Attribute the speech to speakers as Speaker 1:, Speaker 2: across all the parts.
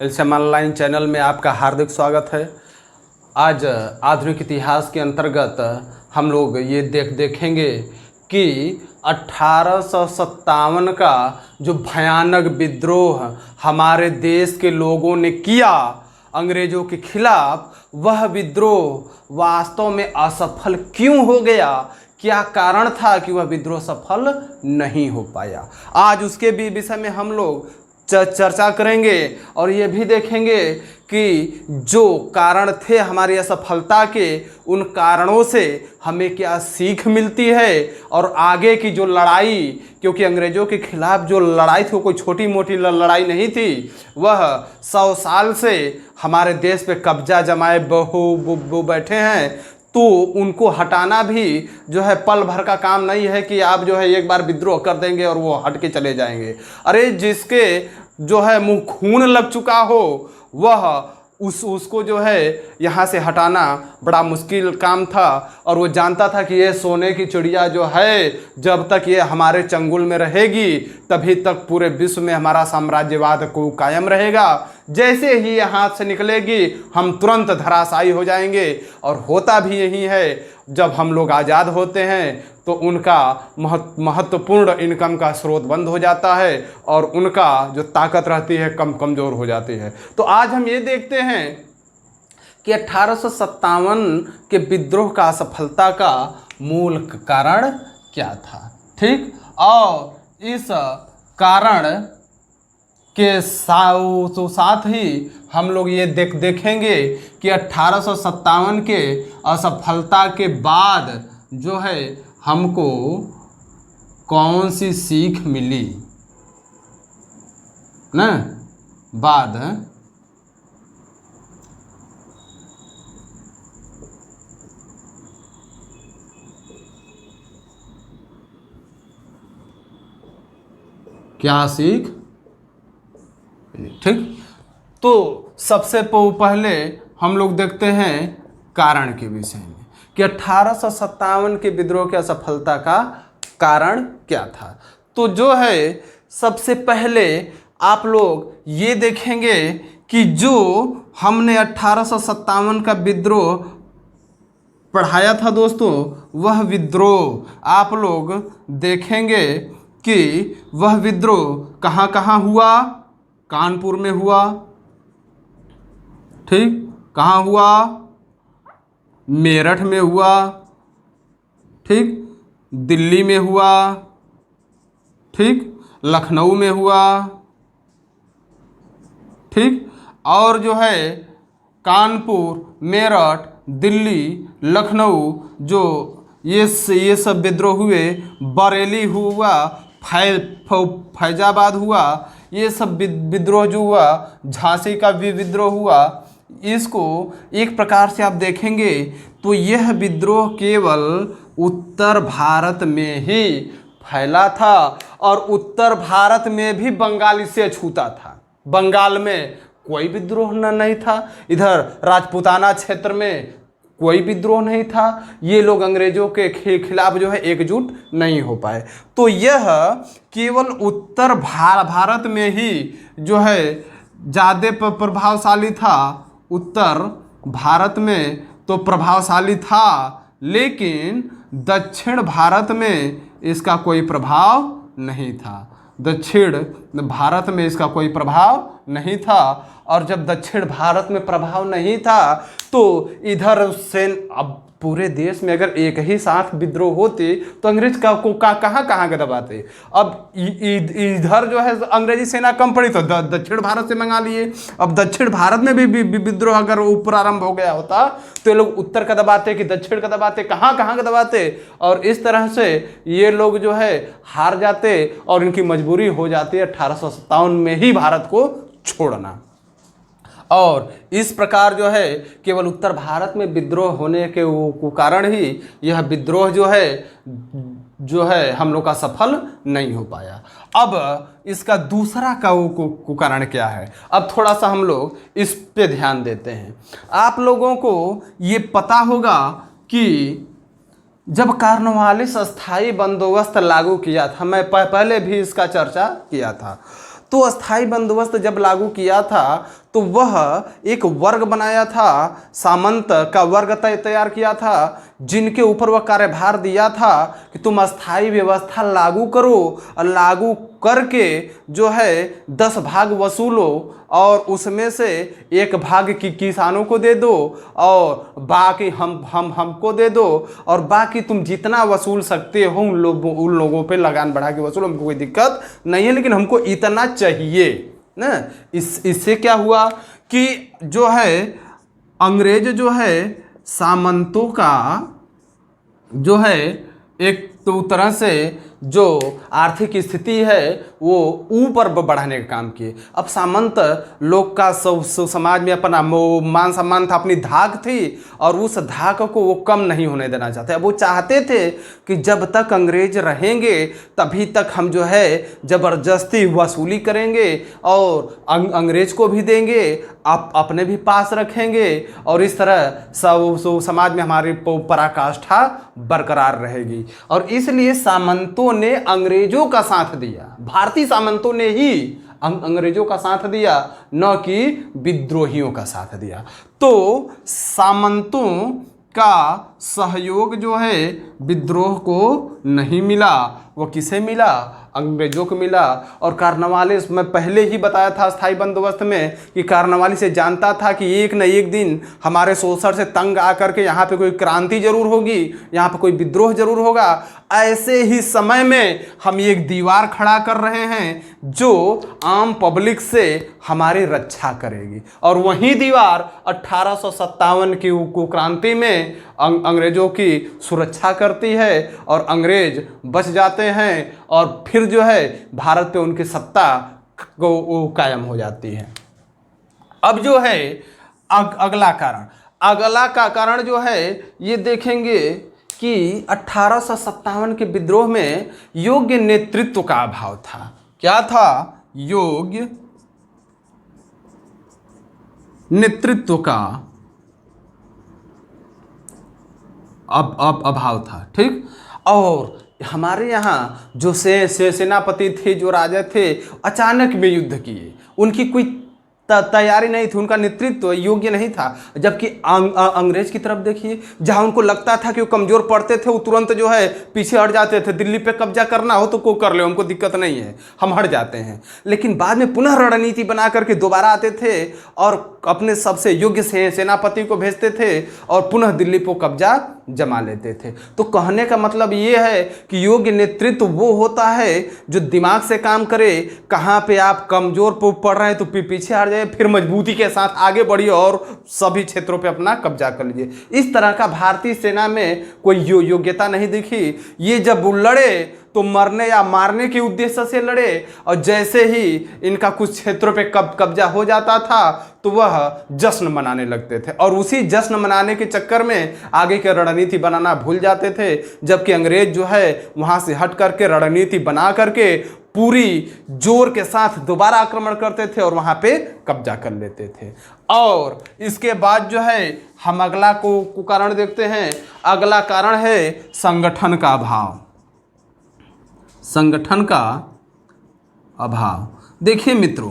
Speaker 1: LCM online channel में आपका हार्दिक स्वागत है। आज आधुनिक इतिहास के अंतर्गत हम लोग ये देखेंगे कि 1857 का जो भयानक विद्रोह हमारे देश के लोगों ने किया अंग्रेज़ों के खिलाफ, वह विद्रोह वास्तव में असफल क्यों हो गया, क्या कारण था कि वह विद्रोह सफल नहीं हो पाया। आज उसके भी विषय में हम लोग चर्चा करेंगे और ये भी देखेंगे कि जो कारण थे हमारी असफलता के, उन कारणों से हमें क्या सीख मिलती है और आगे की जो लड़ाई, क्योंकि अंग्रेज़ों के खिलाफ जो लड़ाई थी वो कोई छोटी मोटी लड़ाई नहीं थी। वह 100 साल से हमारे देश पे कब्जा जमाए बैठे हैं, तो उनको हटाना भी जो है पल भर का काम नहीं है कि आप जो है एक बार विद्रोह कर देंगे और वो हट के चले जाएंगे। अरे जिसके जो है मुंह खून लग चुका हो, वह उसको जो है यहाँ से हटाना बड़ा मुश्किल काम था। और वो जानता था कि ये सोने की चिड़िया जो है, जब तक ये हमारे चंगुल में रहेगी तभी तक पूरे विश्व में हमारा साम्राज्यवाद को कायम रहेगा। जैसे ही ये हाथ से निकलेगी हम तुरंत धराशायी हो जाएंगे। और होता भी यही है, जब हम लोग आज़ाद होते हैं तो उनका महत्वपूर्ण इनकम का स्रोत बंद हो जाता है और उनका जो ताकत रहती है कमज़ोर हो जाती है। तो आज हम ये देखते हैं कि 1857 के विद्रोह का असफलता का मूल कारण क्या था, ठीक। और इस कारण के साथ ही हम लोग ये देखेंगे कि 1857 के असफलता के बाद जो है हमको कौन सी सीख मिली ना। बाद क्या सीख, ठीक। तो सबसे पहले हम लोग देखते हैं कारण के विषय में कि 1857 के विद्रोह की असफलता का कारण क्या था। तो जो है सबसे पहले आप लोग ये देखेंगे कि जो हमने 1857 का विद्रोह पढ़ाया था दोस्तों, वह विद्रोह आप लोग देखेंगे कि वह विद्रोह कहाँ कहाँ हुआ। कानपुर में हुआ, ठीक। कहाँ हुआ? मेरठ में हुआ, ठीक। दिल्ली में हुआ, ठीक। लखनऊ में हुआ, ठीक। और जो है कानपुर, मेरठ, दिल्ली, लखनऊ, जो ये सब विद्रोह हुए। बरेली हुआ, फैजाबाद हुआ, ये सब विद्रोह जो हुआ। झांसी का भी विद्रोह हुआ। इसको एक प्रकार से आप देखेंगे तो यह विद्रोह केवल उत्तर भारत में ही फैला था और उत्तर भारत में भी बंगाल इससे छूता था। बंगाल में कोई विद्रोह नहीं था, इधर राजपूताना क्षेत्र में कोई विद्रोह नहीं था। ये लोग अंग्रेजों के खिलाफ जो है एकजुट नहीं हो पाए। तो यह केवल उत्तर भारत में ही जो है ज़्यादा प्रभावशाली था। उत्तर भारत में तो प्रभावशाली था, लेकिन दक्षिण भारत में इसका कोई प्रभाव नहीं था। दक्षिण भारत में इसका कोई प्रभाव नहीं था। और जब दक्षिण भारत में प्रभाव नहीं था तो इधर से अब पूरे देश में अगर एक ही साथ विद्रोह होते तो अंग्रेज कहाँ दबाते। अब इधर जो है अंग्रेजी सेना कम पड़ी तो दक्षिण भारत से मंगा लिए। अब दक्षिण भारत में भी विद्रोह अगर प्रारंभ हो गया होता तो ये लोग उत्तर का दबाते कि दक्षिण का दबाते, कहाँ का दबाते। और इस तरह से ये लोग जो है हार जाते और इनकी मजबूरी हो जाती 1857 में ही भारत को छोड़ना। और इस प्रकार जो है केवल उत्तर भारत में विद्रोह होने के कारण ही यह विद्रोह जो है हम लोग का सफल नहीं हो पाया। अब इसका दूसरा कारण क्या है, अब थोड़ा सा हम लोग इस पे ध्यान देते हैं। आप लोगों को ये पता होगा कि जब कॉर्नवालिस अस्थाई बंदोबस्त लागू किया था, मैं पहले भी इसका चर्चा किया था, तो अस्थाई बंदोबस्त जब लागू किया था तो वह एक वर्ग बनाया था, सामंत का वर्ग तैयार किया था, जिनके ऊपर वह कार्यभार दिया था कि तुम अस्थाई व्यवस्था लागू करो और लागू करके जो है 10 भाग वसूलो और उसमें से 1 भाग की किसानों को दे दो और बाकी हमको दे दो, और बाकी तुम जितना वसूल सकते हो उन लोगों पे लगान बढ़ा के वसूलो, हमको कोई दिक्कत नहीं है, लेकिन हमको इतना चाहिए ना। इससे क्या हुआ कि जो है अंग्रेज जो है सामंतों का जो है एक तो तरह से जो आर्थिक स्थिति है वो ऊपर बढ़ाने का काम किए। अब सामंत लोग का समाज में अपना मान सम्मान था, अपनी धाक थी, और उस धाक को वो कम नहीं होने देना चाहते। अब वो चाहते थे कि जब तक अंग्रेज रहेंगे तभी तक हम जो है ज़बरदस्ती वसूली करेंगे और अंग्रेज को भी देंगे, अपने भी पास रखेंगे, और इस तरह समाज में हमारी पराकाष्ठा बरकरार रहेगी। और इसलिए सामंतों ने अंग्रेजों का साथ दिया, भारतीय सामंतों ने ही अंग्रेजों का साथ दिया, न कि विद्रोहियों का साथ दिया। तो सामंतों का सहयोग जो है विद्रोह को नहीं मिला, वो किसे मिला? अंग्रेजों को मिला। और कार्नवालिस, मैं पहले ही बताया था स्थायी बंदोबस्त में कि कार्नवालिस से जानता था कि एक न एक दिन हमारे शोषण से तंग आकर के यहाँ पे कोई क्रांति जरूर होगी, यहाँ पे कोई विद्रोह जरूर होगा। ऐसे ही समय में हम एक दीवार खड़ा कर रहे हैं जो आम पब्लिक से हमारी रक्षा करेगी। और वही दीवार 1857 की क्रांति में अंग्रेजों की सुरक्षा करती है और अंग्रेज बच जाते हैं, और फिर जो है भारत पे उनकी सत्ता वो कायम हो जाती है। अब जो है अगला का कारण जो है ये देखेंगे कि 1857 के विद्रोह में योग्य नेतृत्व का अभाव था। क्या था? योग्य नेतृत्व का अभाव था। ठीक। और हमारे यहाँ जो सेनापति थे, जो राजा थे, अचानक में युद्ध किए, उनकी कोई तैयारी नहीं थी, उनका नेतृत्व योग्य नहीं था। जबकि अंग्रेज की तरफ देखिए, जहां उनको लगता था कि वो कमजोर पड़ते थे, वो तुरंत जो है पीछे हट जाते थे। दिल्ली पे कब्जा करना हो तो को कर ले, हमको दिक्कत नहीं है, हम हट जाते हैं। लेकिन बाद में पुनः रणनीति बना करके दोबारा आते थे और अपने सबसे योग्य सेनापति को भेजते थे और पुनः दिल्ली पर कब्जा जमा लेते थे। तो कहने का मतलब ये है कि योग्य नेतृत्व वो होता है जो दिमाग से काम करे, कहाँ पे आप कमजोर पड़ रहे हैं तो पीछे हट जाए, फिर मजबूती के साथ आगे बढ़िए और सभी क्षेत्रों पे अपना कब्जा कर लीजिए। इस तरह का भारतीय सेना में कोई योग्यता नहीं दिखी। ये जब लड़े तो मरने या मारने के उद्देश्य से लड़े, और जैसे ही इनका कुछ क्षेत्रों पे कब्जा हो जाता था तो वह जश्न मनाने लगते थे, और उसी जश्न मनाने के चक्कर में आगे के रणनीति बनाना भूल जाते थे। जबकि अंग्रेज जो है वहां से हट करके रणनीति बना करके पूरी जोर के साथ दोबारा आक्रमण करते थे और वहां पे कब्जा कर लेते थे। और इसके बाद जो है हम अगला को कारण देखते हैं। अगला कारण है संगठन का अभाव। संगठन का अभाव। देखिए मित्रों,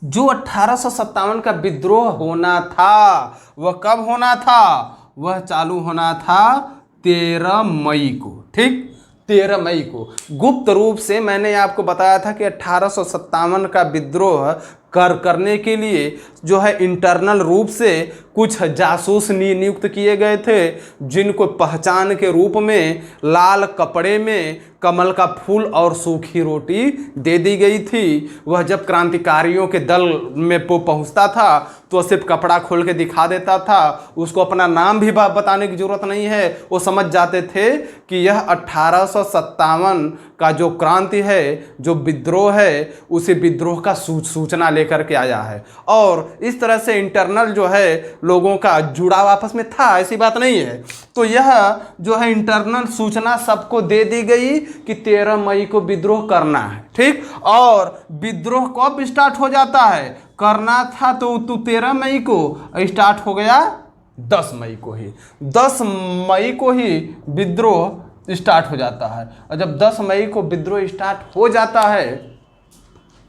Speaker 1: जो 1857 का विद्रोह होना था वह कब होना था? वह चालू होना था 13 मई को। ठीक, 13 मई को। गुप्त रूप से मैंने आपको बताया था कि 1857 का विद्रोह करने के लिए जो है इंटरनल रूप से कुछ जासूस नियुक्त किए गए थे, जिनको पहचान के रूप में लाल कपड़े में कमल का फूल और सूखी रोटी दे दी गई थी। वह जब क्रांतिकारियों के दल में पहुंचता था तो सिर्फ कपड़ा खोल के दिखा देता था, उसको अपना नाम भी बताने की जरूरत नहीं है। वो समझ जाते थे कि यह 1857 का जो क्रांति है, जो विद्रोह है, उसी विद्रोह का सूचना लेकर के आया है। और इस तरह से इंटरनल जो है लोगों का जुड़ाव आपस में था, ऐसी बात नहीं है। तो यह जो है इंटरनल सूचना सबको दे दी गई कि 13 मई को विद्रोह करना है। ठीक, और विद्रोह कब स्टार्ट हो जाता है? करना था तो 13 मई को, स्टार्ट हो गया 10 मई को ही। 10 मई को ही विद्रोह स्टार्ट हो जाता है। और जब 10 मई को विद्रोह स्टार्ट हो जाता है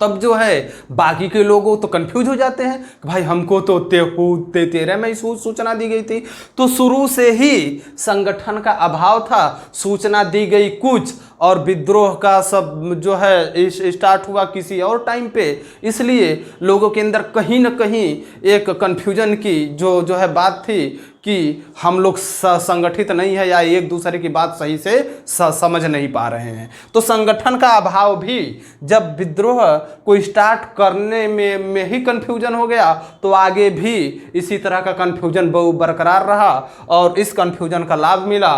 Speaker 1: तब जो है बाकी के लोग तो कंफ्यूज हो जाते हैं कि भाई हमको तो तेरह में ही सूचना दी गई थी। तो शुरू से ही संगठन का अभाव था, सूचना दी गई कुछ और विद्रोह का सब जो है स्टार्ट हुआ किसी और टाइम पे, इसलिए लोगों के अंदर कहीं ना कहीं एक कन्फ्यूजन की जो है बात थी कि हम लोग संगठित नहीं है या एक दूसरे की बात सही से समझ नहीं पा रहे हैं। तो संगठन का अभाव भी, जब विद्रोह को स्टार्ट करने में ही कन्फ्यूजन हो गया तो आगे भी इसी तरह का कन्फ्यूजन बरकरार रहा और इस कन्फ्यूजन का लाभ मिला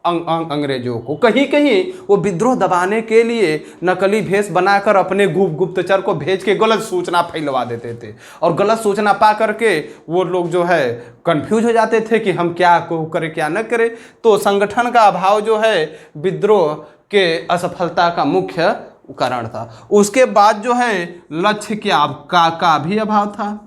Speaker 1: अंग्रेजों को। कहीं कहीं वो विद्रोह दबाने के लिए नकली भेष बनाकर अपने गुप्तचर को भेज के गलत सूचना फैलवा देते थे और गलत सूचना पा करके वो लोग जो है कंफ्यूज हो जाते थे कि हम क्या को करें क्या न करें। तो संगठन का अभाव जो है विद्रोह के असफलता का मुख्य कारण था। उसके बाद जो है लक्ष्य का भी अभाव था।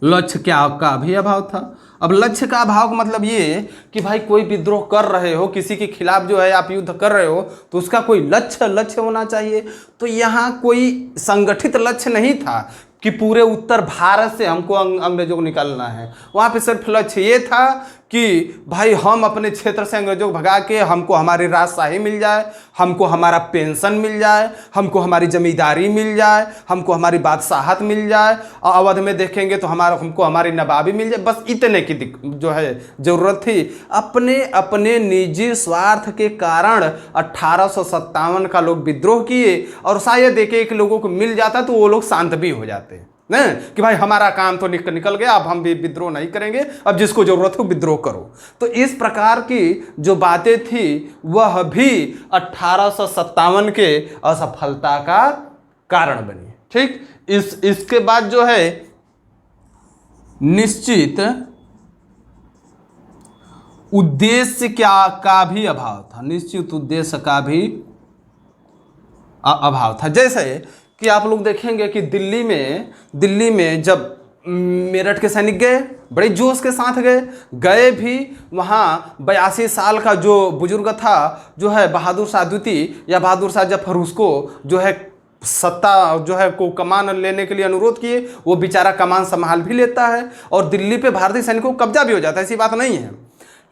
Speaker 1: लक्ष्य का भी अभाव था। अब लक्ष्य का अभाव का मतलब ये कि भाई कोई विद्रोह कर रहे हो, किसी के खिलाफ जो है आप युद्ध कर रहे हो तो उसका कोई लक्ष्य होना चाहिए। तो यहाँ कोई संगठित लक्ष्य नहीं था कि पूरे उत्तर भारत से हमको अंग्रेजों को निकालना है। वहाँ पे सिर्फ लक्ष्य ये था कि भाई हम अपने क्षेत्र से अंग्रेजों को भगा के हमको हमारी राजशाही मिल जाए, हमको हमारा पेंशन मिल जाए, हमको हमारी जमींदारी मिल जाए, हमको हमारी बादशाहत मिल जाए और अवध में देखेंगे तो हमको हमारी नवाबी मिल जाए। बस इतने की जो है ज़रूरत थी। अपने निजी स्वार्थ के कारण 1857 का लोग विद्रोह किए और शायद एक लोगों को मिल जाता तो वो लोग शांत भी हो जाते न, कि भाई हमारा काम तो निकल गया, अब हम भी विद्रोह नहीं करेंगे, अब जिसको जरूरत हो विद्रोह करो। तो इस प्रकार की जो बातें थी वह भी 1857 के असफलता का कारण बनी। ठीक, इसके बाद जो है निश्चित उद्देश्य का भी अभाव था। निश्चित उद्देश्य का भी अभाव था। जैसे कि आप लोग देखेंगे कि दिल्ली में जब मेरठ के सैनिक गए, बड़े जोश के साथ गए भी। वहाँ 82 साल का जो बुजुर्ग था जो है बहादुर शाह द्वितीय या बहादुर शाह जफर, उसको जो है सत्ता जो है को कमान लेने के लिए अनुरोध किए। वो बेचारा कमान संभाल भी लेता है और दिल्ली पे भारतीय सैनिकों को कब्जा भी हो जाता है, ऐसी बात नहीं है।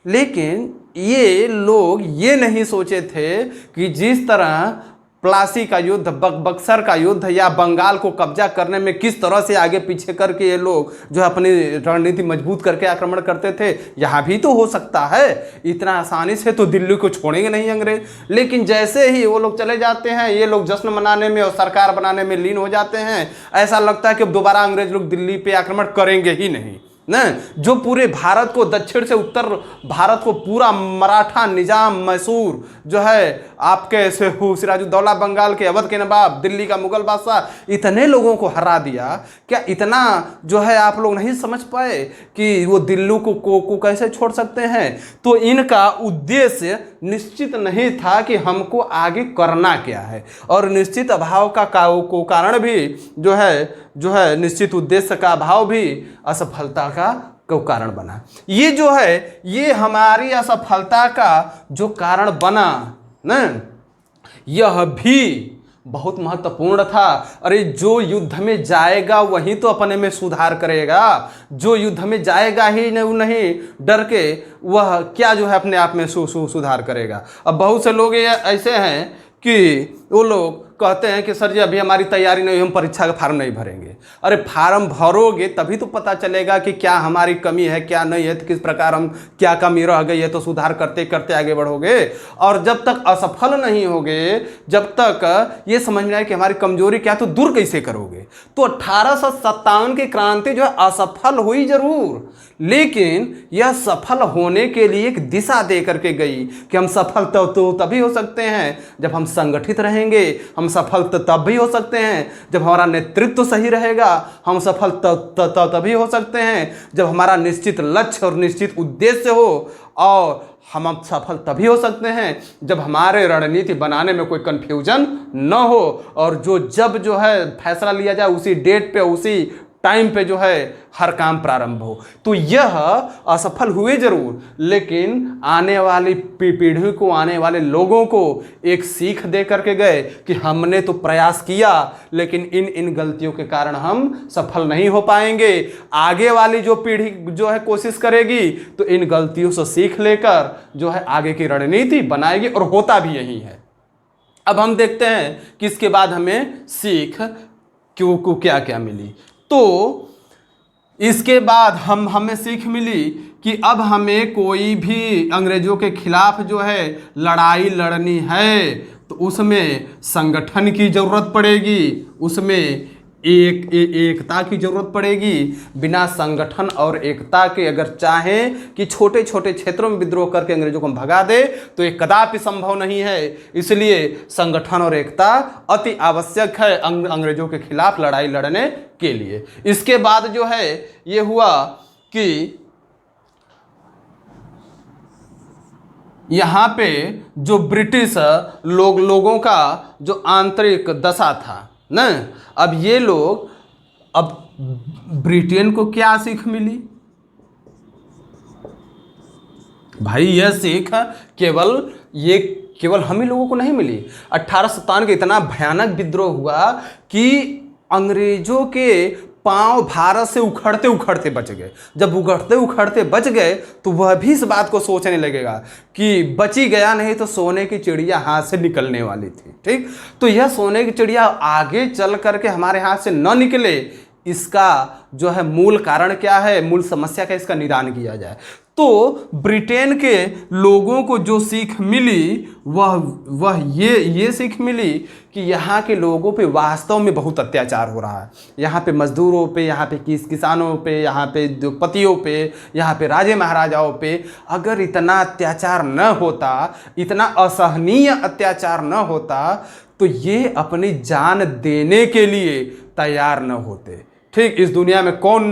Speaker 1: लेकिन ये लोग ये नहीं सोचे थे कि जिस तरह प्लासी का युद्ध, बक्सर का युद्ध या बंगाल को कब्जा करने में किस तरह से आगे पीछे करके ये लोग जो है अपनी रणनीति मजबूत करके आक्रमण करते थे, यहाँ भी तो हो सकता है। इतना आसानी से तो दिल्ली को छोड़ेंगे नहीं अंग्रेज। लेकिन जैसे ही वो लोग चले जाते हैं, ये लोग जश्न मनाने में और सरकार बनाने में लीन हो जाते हैं। ऐसा लगता है कि अब दोबारा अंग्रेज लोग दिल्ली पे आक्रमण करेंगे ही नहीं न। जो पूरे भारत को, दक्षिण से उत्तर भारत को पूरा मराठा निजाम, मैसूर जो है आपके सिराजुद्दौला बंगाल के, अवध के नवाब, दिल्ली का मुगल बादशाह, इतने लोगों को हरा दिया। क्या इतना जो है आप लोग नहीं समझ पाए कि वो दिल्ली को कैसे छोड़ सकते हैं? तो इनका उद्देश्य निश्चित नहीं था कि हमको आगे करना क्या है। और निश्चित अभाव का कारण भी जो है निश्चित उद्देश्य का अभाव भी असफलता का कारण बना। ये जो है ये हमारी असफलता का जो कारण बना न, यह भी बहुत महत्वपूर्ण था। अरे जो युद्ध में जाएगा वही तो अपने में सुधार करेगा। जो युद्ध में जाएगा ही नहीं डर के, वह क्या जो है अपने आप में सुधार करेगा। अब बहुत से लोग ऐसे हैं कि वो लोग कहते हैं कि सर जी अभी हमारी तैयारी नहीं, हम परीक्षा का फार्म नहीं भरेंगे। अरे फार्म भरोगे तभी तो पता चलेगा कि क्या हमारी कमी है क्या नहीं है, तो किस प्रकार हम क्या कमी रह गई है, तो सुधार करते करते आगे बढ़ोगे। और जब तक असफल नहीं होगे, जब तक ये समझ में आए कि हमारी कमजोरी क्या, तो दूर कैसे करोगे। तो 1857 की क्रांति जो है असफल हुई जरूर, लेकिन यह सफल होने के लिए एक दिशा दे करके गई कि हम सफल तो तभी हो सकते हैं जब हम संगठित रहेंगे। हम सफल तब भी हो सकते हैं जब हमारा नेतृत्व सही रहेगा। हम सफल तभी हो सकते हैं जब हमारा निश्चित लक्ष्य और निश्चित उद्देश्य हो। और हम सफल तभी हो सकते हैं जब हमारे रणनीति बनाने में कोई कन्फ्यूजन न हो और जब जो है फैसला लिया जाए उसी डेट पे, उसी टाइम पे जो है हर काम प्रारंभ हो। तो यह असफल हुए जरूर, लेकिन आने वाली पीढ़ी को, आने वाले लोगों को एक सीख दे करके गए कि हमने तो प्रयास किया, लेकिन इन इन गलतियों के कारण हम सफल नहीं हो पाएंगे। आगे वाली जो पीढ़ी जो है कोशिश करेगी तो इन गलतियों से सीख लेकर जो है आगे की रणनीति बनाएगी, और होता भी यही है। अब हम देखते हैं कि इसके बाद हमें सीख क्यों को क्या क्या मिली। तो इसके बाद हमें सीख मिली कि अब हमें कोई भी अंग्रेजों के खिलाफ जो है लड़ाई लड़नी है तो उसमें संगठन की जरूरत पड़ेगी, उसमें एकता की जरूरत पड़ेगी। बिना संगठन और एकता के अगर चाहें कि छोटे छोटे क्षेत्रों में विद्रोह करके अंग्रेजों को हम भगा दे तो ये कदापि संभव नहीं है। इसलिए संगठन और एकता अति आवश्यक है अंग्रेजों के खिलाफ लड़ाई लड़ने के लिए। इसके बाद जो है ये हुआ कि यहाँ पे जो ब्रिटिश लोगों का जो आंतरिक दशा था न, अब ये लोग, अब ब्रिटेन को क्या सीख मिली भाई? यह सीख केवल हम ही लोगों को नहीं मिली। 1857 का इतना भयानक विद्रोह हुआ कि अंग्रेजों के पांव भारत से उखड़ते उखड़ते बच गए। जब उखड़ते उखड़ते बच गए तो वह भी इस बात को सोचने लगेगा कि बची गया, नहीं तो सोने की चिड़िया हाथ से निकलने वाली थी। ठीक, तो यह सोने की चिड़िया आगे चल करके हमारे हाथ से न निकले, इसका जो है मूल कारण क्या है, मूल समस्या का इसका निदान किया जाए। तो ब्रिटेन के लोगों को जो सीख मिली वह ये सीख मिली कि यहाँ के लोगों पे वास्तव में बहुत अत्याचार हो रहा है। यहाँ पे मजदूरों पे, यहाँ पे किसानों पे, यहाँ पे उद्योगपतियों पे, यहाँ पे राजे महाराजाओं पे अगर इतना अत्याचार न होता, इतना असहनीय अत्याचार न होता तो ये अपनी जान देने के लिए तैयार न होते। ठीक, इस दुनिया में कौन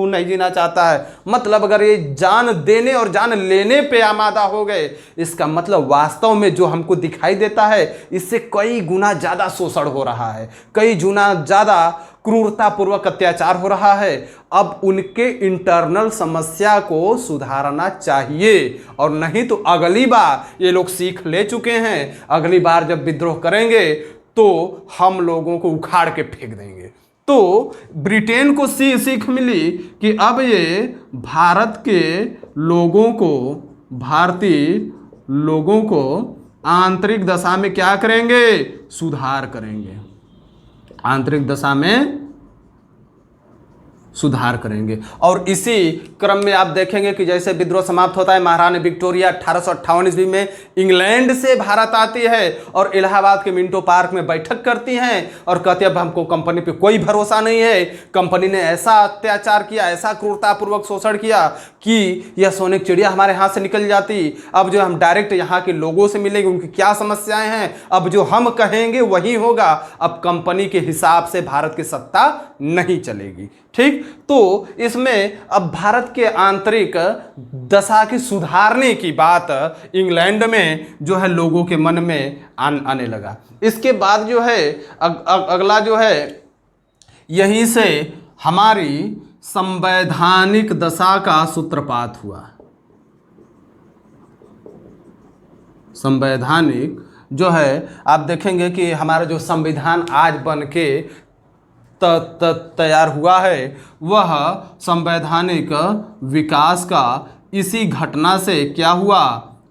Speaker 1: नहीं जीना चाहता है। मतलब अगर ये जान देने और जान लेने पे आमादा हो गए, इसका मतलब वास्तव में जो हमको दिखाई देता है इससे कई गुना ज़्यादा शोषण हो रहा है, कई गुना ज़्यादा क्रूरतापूर्वक अत्याचार हो रहा है। अब उनके इंटरनल समस्या को सुधारना चाहिए, और नहीं तो अगली बार ये लोग सीख ले चुके हैं, अगली बार जब विद्रोह करेंगे तो हम लोगों को उखाड़ के फेंक देंगे। तो ब्रिटेन को सीख मिली कि अब ये भारत के लोगों को, भारतीय लोगों को आंतरिक दशा में क्या करेंगे, सुधार करेंगे, आंतरिक दशा में सुधार करेंगे। और इसी क्रम में आप देखेंगे कि जैसे विद्रोह समाप्त होता है, महारानी विक्टोरिया 1858 ईस्वी में इंग्लैंड से भारत आती है और इलाहाबाद के मिंटो पार्क में बैठक करती हैं और कहती है अब हमको कंपनी पे कोई भरोसा नहीं है, कंपनी ने ऐसा अत्याचार किया, ऐसा क्रूरतापूर्वक शोषण किया कि यह सोने की चिड़िया हमारे हाथ से निकल जाती। अब जो हम डायरेक्ट यहाँ के लोगों से मिलेंगे, उनकी क्या समस्याएं हैं, अब जो हम कहेंगे वही होगा। अब कंपनी के हिसाब से भारत की सत्ता नहीं चलेगी। ठीक, तो इसमें अब भारत के आंतरिक दशा की सुधारने की बात इंग्लैंड में जो है लोगों के मन में आने लगा। इसके बाद जो है अगला जो है यहीं से हमारी संवैधानिक दशा का सूत्रपात हुआ। संवैधानिक जो है आप देखेंगे कि हमारा जो संविधान आज बन के तैयार हुआ है वह संवैधानिक विकास का इसी घटना से क्या हुआ,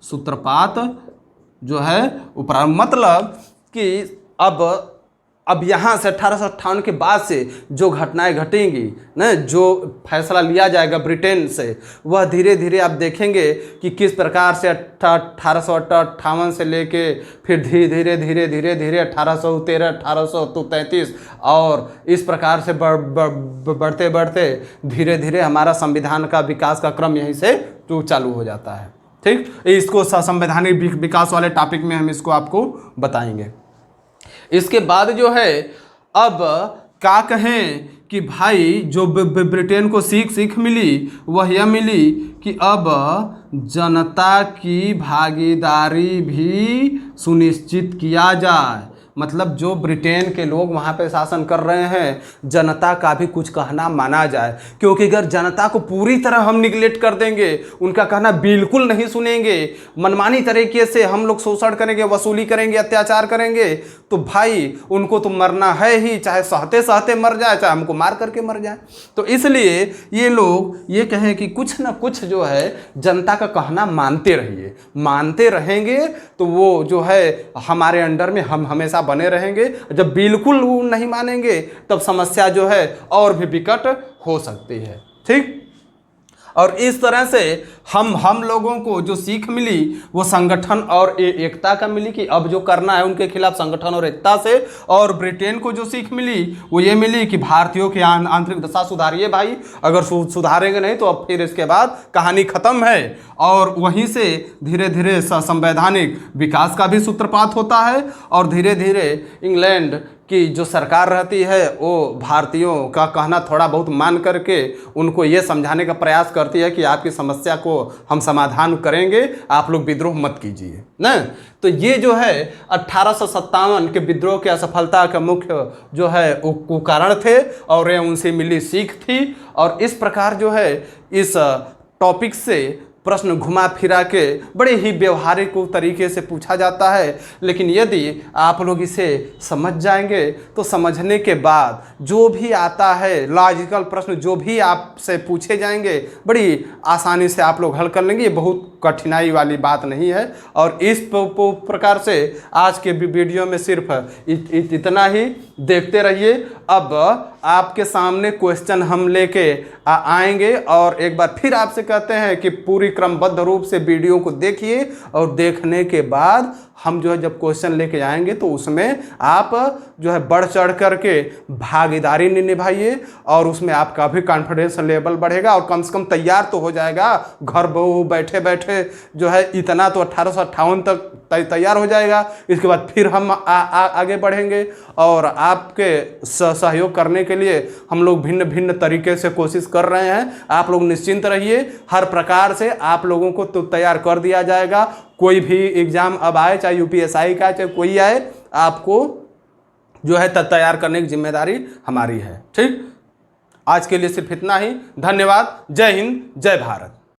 Speaker 1: सूत्रपात जो है उपराम। मतलब कि अब यहाँ से 1858 के बाद से जो घटनाएं घटेंगी न, जो फैसला लिया जाएगा ब्रिटेन से, वह धीरे धीरे आप देखेंगे कि किस प्रकार से 1858 से लेके फिर धीरे धीरे 1813, 1833 और इस प्रकार से बढ़ते बढ़ते धीरे धीरे हमारा संविधान का विकास का क्रम यहीं से तो चालू हो जाता है। ठीक, इसको संवैधानिक विकास वाले टॉपिक में हम इसको आपको बताएंगे। इसके बाद जो है अब क्या कहें कि भाई जो ब्रिटेन को सीख मिली वह यह मिली कि अब जनता की भागीदारी भी सुनिश्चित किया जाए। मतलब जो ब्रिटेन के लोग वहाँ पे शासन कर रहे हैं, जनता का भी कुछ कहना माना जाए, क्योंकि अगर जनता को पूरी तरह हम निगलेक्ट कर देंगे, उनका कहना बिल्कुल नहीं सुनेंगे, मनमानी तरीके से हम लोग शोषण करेंगे, वसूली करेंगे, अत्याचार करेंगे, तो भाई उनको तो मरना है ही, चाहे सहते सहते मर जाए, चाहे हमको मार करके मर जाए। तो इसलिए ये लोग ये कहें कि कुछ ना कुछ जो है जनता का कहना मानते रहिए, मानते रहेंगे तो वो जो है हमारे अंडर में हम हमेशा बने रहेंगे। जब बिल्कुल वो नहीं मानेंगे तब समस्या जो है और भी विकट हो सकती है। ठीक, और इस तरह से हम लोगों को जो सीख मिली वो संगठन और एकता का मिली कि अब जो करना है उनके खिलाफ संगठन और एकता से। और ब्रिटेन को जो सीख मिली वो ये मिली कि भारतीयों की आंतरिक दशा सुधारिए भाई, अगर सुधारेंगे नहीं तो अब फिर इसके बाद कहानी खत्म है। और वहीं से धीरे धीरे संवैधानिक विकास का भी सूत्रपात होता है और धीरे धीरे इंग्लैंड कि जो सरकार रहती है वो भारतीयों का कहना थोड़ा बहुत मान करके उनको ये समझाने का प्रयास करती है कि आपकी समस्या को हम समाधान करेंगे, आप लोग विद्रोह मत कीजिए ना। तो ये जो है 1857 के विद्रोह की असफलता का मुख्य जो है वो कारण थे और ये उनसे मिली सीख थी। और इस प्रकार जो है इस टॉपिक से प्रश्न घुमा फिरा के बड़े ही व्यवहारिक तरीके से पूछा जाता है, लेकिन यदि आप लोग इसे समझ जाएंगे तो समझने के बाद जो भी आता है लॉजिकल प्रश्न जो भी आपसे पूछे जाएंगे बड़ी आसानी से आप लोग हल कर लेंगे। ये बहुत कठिनाई वाली बात नहीं है। और इस प्रकार से आज के वीडियो में सिर्फ इतना ही, देखते रहिए। अब आपके सामने क्वेश्चन हम लेके आएंगे और एक बार फिर आपसे कहते हैं कि पूरी क्रमबद्ध रूप से वीडियो को देखिए और देखने के बाद हम जो है जब क्वेश्चन लेके आएंगे तो उसमें आप जो है बढ़ चढ़ करके भागीदारी निभाइए और उसमें आपका भी कॉन्फिडेंस लेवल बढ़ेगा और कम से कम तैयार तो हो जाएगा। घर बैठे बैठे जो है इतना तो 1858 तक तैयार हो जाएगा। इसके बाद फिर हम आगे बढ़ेंगे और आपके सहयोग करने के लिए हम लोग भिन्न भिन्न तरीके से कोशिश कर रहे हैं। आप लोग निश्चिंत रहिए, हर प्रकार से आप लोगों को तो तैयार कर दिया जाएगा। कोई भी एग्जाम अब आए, चाहे यूपीएससी का चाहे कोई आए, आपको जो है तैयार करने की जिम्मेदारी हमारी है। ठीक, आज के लिए सिर्फ इतना ही। धन्यवाद। जय हिंद, जय भारत।